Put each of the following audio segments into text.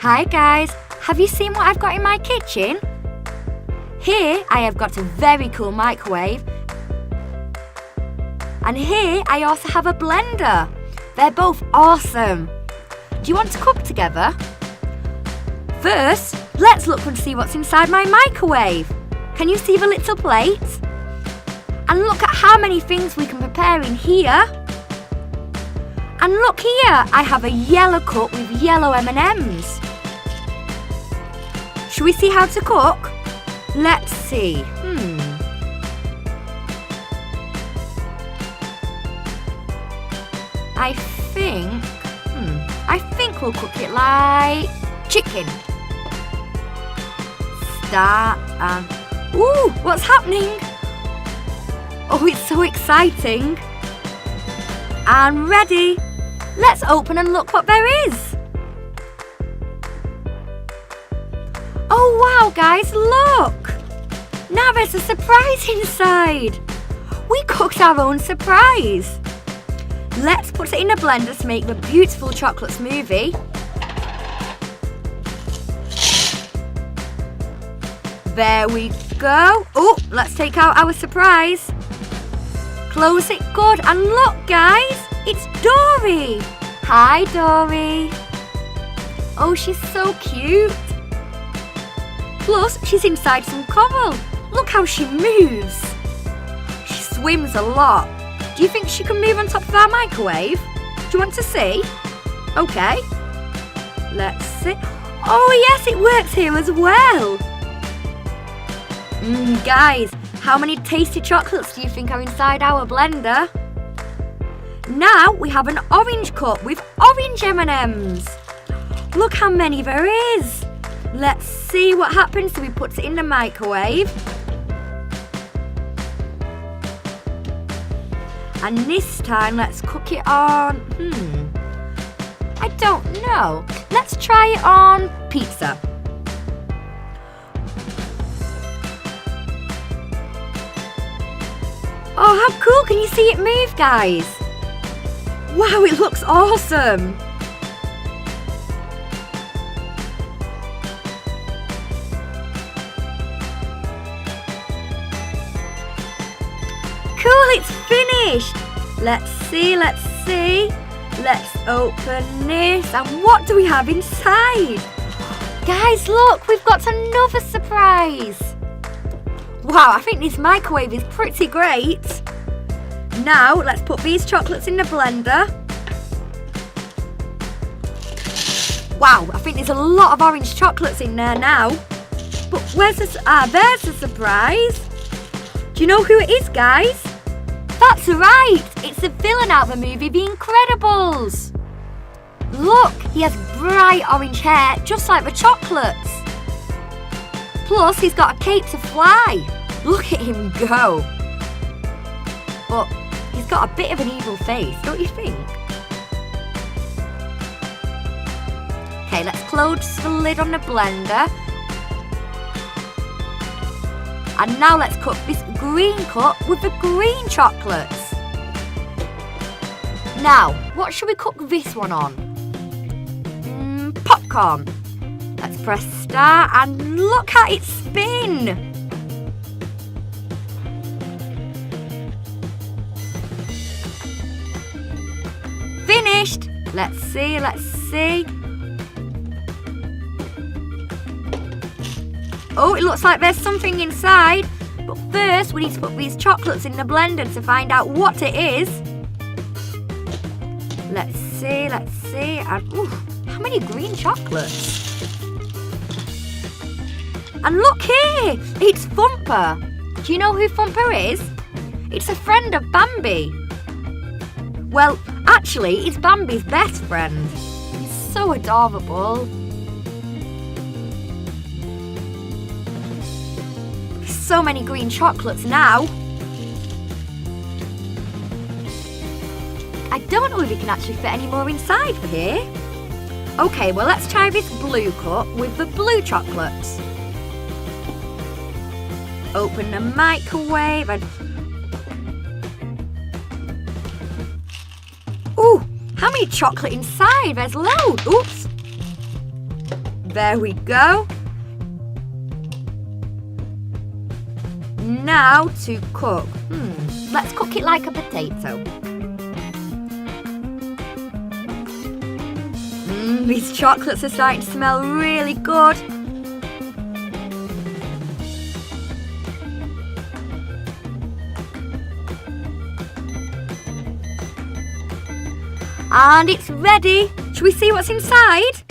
Hi guys, have you seen what I've got in my kitchen? Here I have got a very cool microwave. And here I also have a blender. They're both awesome. Do you want to cook together? First, let's look and see what's inside my microwave. Can you see the little plate? And look at how many things we can prepare in here. And look here, I have a yellow cup with yellow M&Ms. Shall we see how to cook? Let's see. I think we'll cook it like chicken. Start and... Ooh, what's happening? Oh, it's so exciting. And ready. Let's open and look what there is. Oh wow, guys, look. Now there's a surprise inside. We cooked our own surprise. Let's put it in a blender to make the beautiful chocolate smoothie. There we go. Oh, let's take out our surprise. Close it good and look guys, it's Dory. Hi Dory. Oh, she's so cute. Plus, she's inside some coral. Look how she moves. She swims a lot. Do you think she can move on top of our microwave? Do you want to see? Okay. Let's see. Oh yes, it works here as well. Guys, how many tasty chocolates do you think are inside our blender? Now we have an orange cup with orange M&Ms. Look how many there is. Let's see what happens if we put it in the microwave. And this time, let's cook it on, I don't know. Let's try it on pizza. Oh, how cool. Can you see it move, guys? Wow, it looks awesome. Cool, it's finished. Let's see. Let's open this. And what do we have inside? Guys, look, we've got another surprise. Wow, I think this microwave is pretty great. Now, let's put these chocolates in the blender. Wow, I think there's a lot of orange chocolates in there now. But where's this? There's the surprise. Do you know who it is, guys? That's right, it's the villain out of the movie The Incredibles. Look, he has bright orange hair, just like the chocolates. Plus, he's got a cape to fly. Look at him go. But he's got a bit of an evil face, don't you think? Okay, let's close the lid on the blender. And now let's cook this green cup with the green chocolates. Now, what should we cook this one on? Popcorn. Let's press start and look at it spin. Finished. Let's see. Oh, it looks like there's something inside. But first, we need to put these chocolates in the blender to find out what it is. Let's see. And ooh, how many green chocolates? And look here, it's Thumper. Do you know who Thumper is? It's a friend of Bambi. Well, actually, it's Bambi's best friend. He's so adorable. So many green chocolates now. I don't know if we can actually fit any more inside for here. Okay, well let's try this blue cup with the blue chocolates. Open the microwave and... Ooh, how many chocolate inside? There's loads. Oops. There we go. Now to cook. Let's cook it like a potato. These chocolates are starting to smell really good. And it's ready. Should we see what's inside?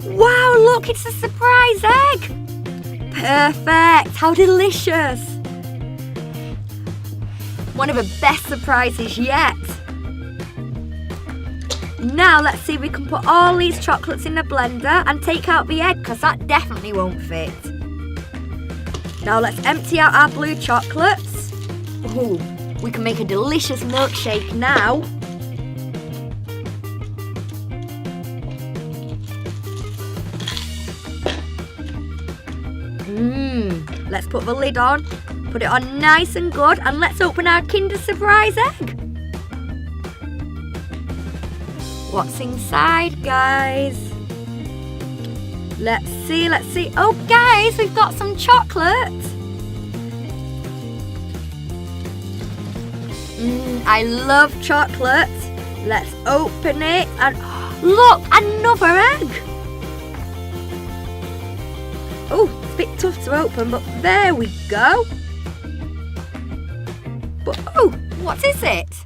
Wow, look, it's a surprise egg. Perfect. How delicious. One of the best surprises yet. Now let's see if we can put all these chocolates in the blender and take out the egg, because that definitely won't fit. Now let's empty out our blue chocolates. Ooh, we can make a delicious milkshake now. Let's put the lid on, put it on nice and good, and let's open our Kinder Surprise egg. What's inside, guys? Let's see. Oh, guys, we've got some chocolate. I love chocolate. Let's open it and look, another egg. Oh, it's a bit tough to open, but there we go. But oh, what is it?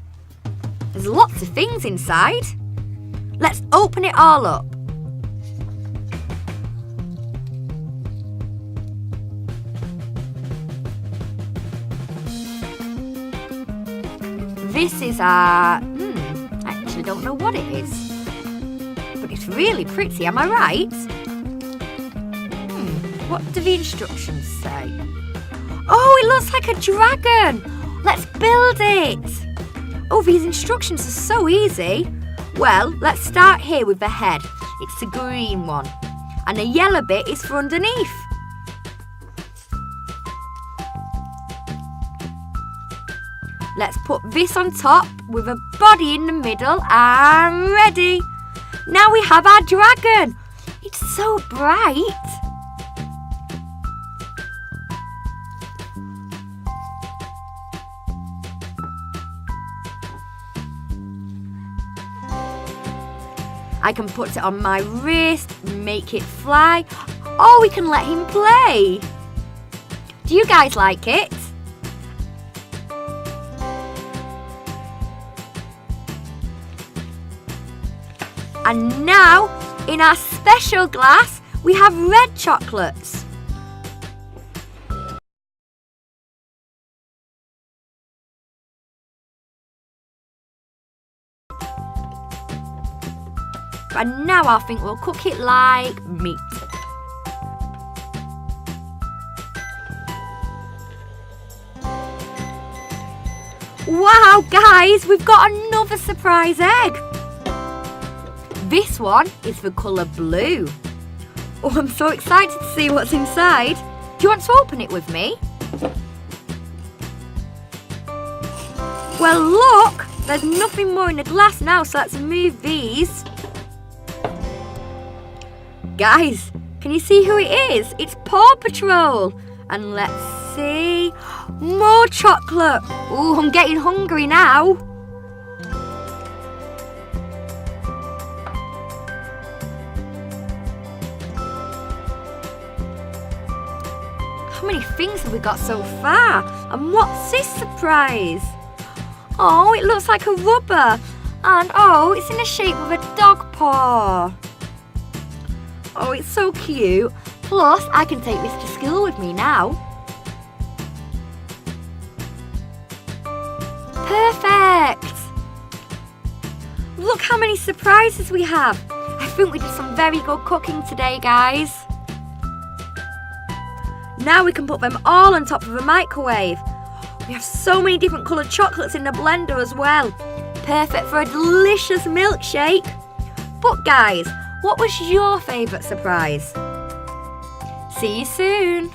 There's lots of things inside. Let's open it all up. This is our, I actually don't know what it is. But it's really pretty, am I right? What do the instructions say? Oh, it looks like a dragon. Let's build it. Oh, these instructions are so easy. Well, let's start here with the head. It's the green one. And the yellow bit is for underneath. Let's put this on top with a body in the middle and ready. Now we have our dragon. It's so bright. I can put it on my wrist, make it fly, or we can let him play. Do you guys like it? And now, in our special glass, we have red chocolates. And now I think we'll cook it like meat. Wow, guys, we've got another surprise egg. This one is the colour blue. Oh, I'm so excited to see what's inside. Do you want to open it with me? Well, look, there's nothing more in the glass now, so let's move these. Guys, can you see who it is? It's Paw Patrol. And let's see. More chocolate. Oh, I'm getting hungry now. How many things have we got so far? And what's this surprise? Oh, it looks like a rubber. And oh, it's in the shape of a dog paw. Oh, it's so cute. Plus, I can take this to school with me now. Perfect! Look how many surprises we have. I think we did some very good cooking today, guys. Now we can put them all on top of a microwave. We have so many different coloured chocolates in the blender as well. Perfect for a delicious milkshake. But guys, what was your favourite surprise? See you soon.